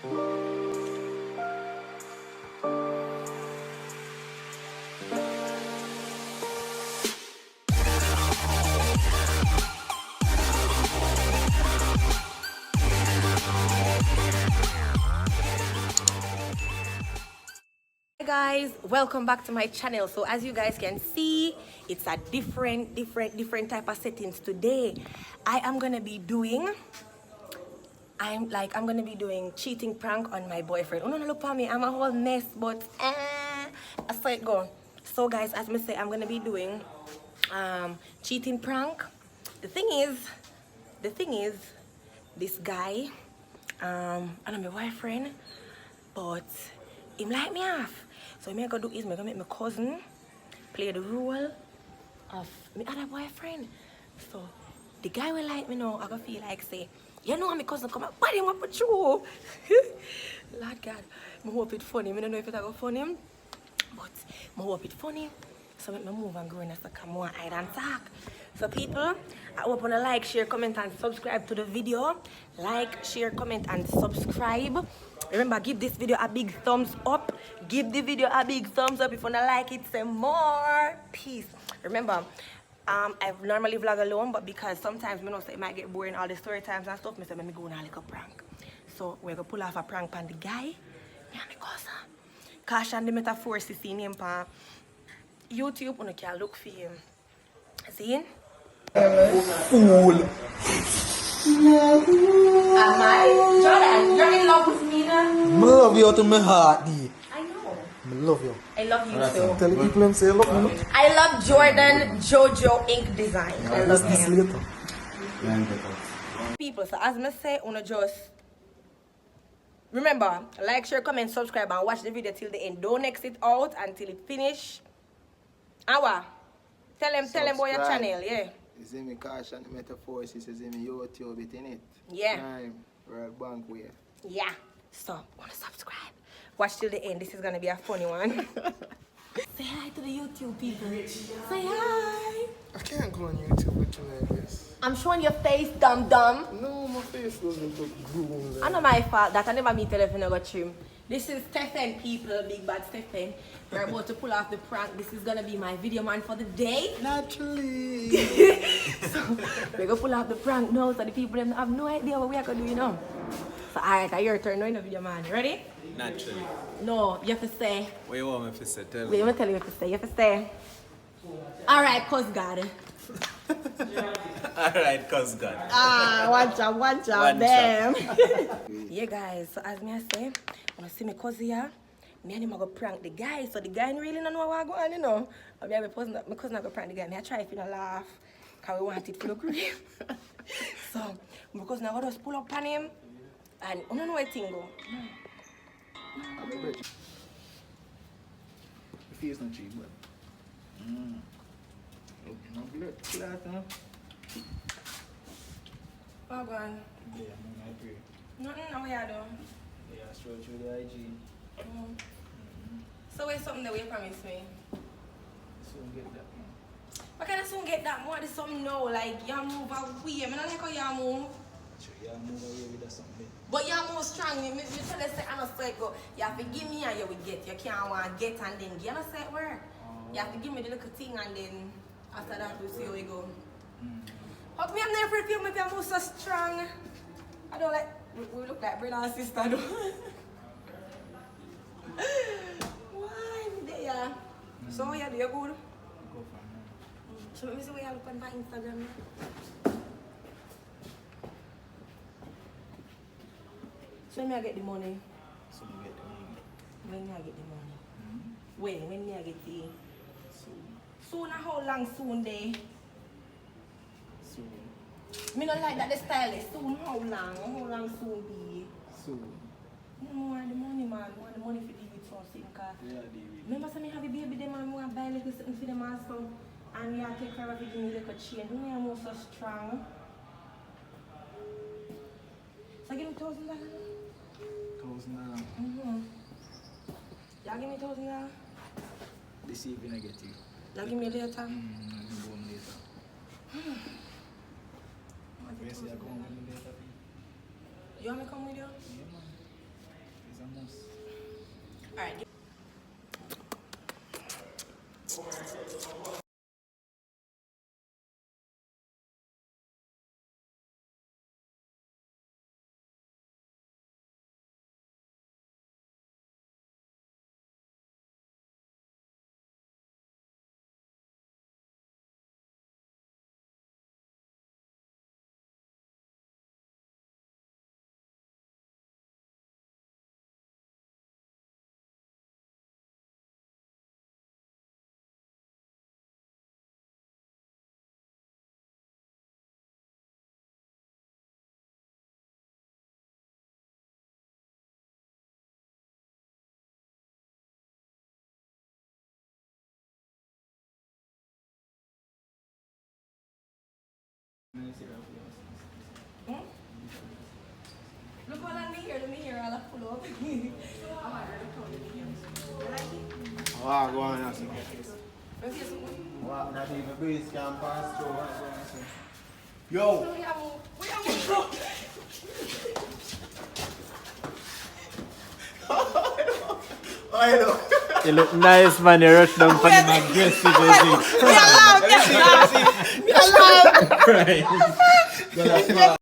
Hey guys, welcome back to my channel. So as you guys can see, it's a different type of settings today. I'm gonna be doing cheating prank on my boyfriend. Oh no, look for me, I'm a whole mess, but I saw it go. So guys, as I say, I'm gonna be doing cheating prank. The thing is this guy and I'm my boyfriend, but him like me off. So what I'm gonna do is I'm gonna make my cousin play the role of my other boyfriend. So the guy will like me now. I gonna feel like say, you know my cousin come up, but him up with you. Lord God, I hope it's funny. I don't know if it's gonna funny, but I hope it's funny. So make me move and go in a second more hide and talk. So people, I hope you like, share, comment and subscribe to the video. Like, share, comment and subscribe. Remember, give this video a big thumbs up. Give the video a big thumbs up if you don't like it, say more. Peace. Remember, I normally vlog alone, but because sometimes I know say it might get boring all the story times and stuff, I say let me go on a little prank. So we're gonna pull off a prank on the guy. Me and my cousin. Caution the metaphor, see name pa YouTube, you can look for him. See? Fool. Am I? Jordan, you're in love with me now? I love you to my heart, D. I know. I love you. I love you too. Tell the people and say love me. I love Jordan Jojo Ink Design. I love This him. later. People, so as I say, just remember, like, share, comment, subscribe, and watch the video till the end. Don't exit out until it finish. Awa, tell them about your channel, yeah. You see me caution the metaphors, you see me YouTube it in it. Yeah. Time, World Bank way. Yeah. So, wanna subscribe. Watch till the end. This is gonna be a funny one. Say hi to the YouTube people. Say hi. I can't go on YouTube looking like this. I'm showing your face, dumb. No, my face doesn't look good. I know my fault that I never meet telephone I got trim. This is Stephen, people, big bad Stephen. We're about to pull off the prank. This is gonna be my video man for the day. Naturally. So we're gonna pull off the prank now so the people them have no idea what we are gonna do, you know. So alright, your turn now in the video man. Ready? Naturally. No, you have to say. What you want me to say? Tell Wait, me. let me tell you what to say. You have to say. Alright, cause God. Alright, cause God. One job, damn. Yeah, guys, so as me I say, when I see my cousin here, me and him go prank the guy. So the guy really don't know what go on, you know. I mean, my cousin go prank the guy. Me I try if you don't laugh, cause we want it to look real. So my cousin I go just pull up on him, and I don't know what thing go. The face not cheap, but. No blood clot, huh? Oh, go on. Yeah, I agree. Nothing, no, yeah, though. Yeah, stroll through the IG. So where's something that you promise me? Soon get that, man. Why can't I soon get that? More is something now, like you move away. I don't like how you move. Sure, yeah, move away with that something. But you move strong. You tell us say I don't say go. You have to give me and you will get. You can't want to get and then give. You know say it work. You have to give me the little thing and then after that we'll see how we go. But me I'm never feel maybe I move so strong. I don't like we look like brother and sister though. Why me there? So how you do you good? Go for now. So let me see what you look on my Instagram. So when I get the money? So we get the money. When I get the money? When I get the... Soon. Soon, how long soon they? Soon. Me not like that the style is soon, how long soon be? Soon. No more the money man, I want the money for the youth something. Yeah, David. Remember some have a baby them and I want to buy a little something for them also. And you have to take care of it, give me a little change. You know I'm so strong. So give me $1,000. $1,000. Y'all give me $1,000. This evening I get you. Y'all give me later. I can go home later. Where say I go home later? You want me to come with you? Yeah, man. Alright. Look what let me hear, I'll pull up. Wow, go on, that's Let's hear something. Wow, not even breeze can pass through. Yo! So we have Hello. You look nice, man. You rush down for the aggressive. We are loud, yes, loud. We are loud. Right.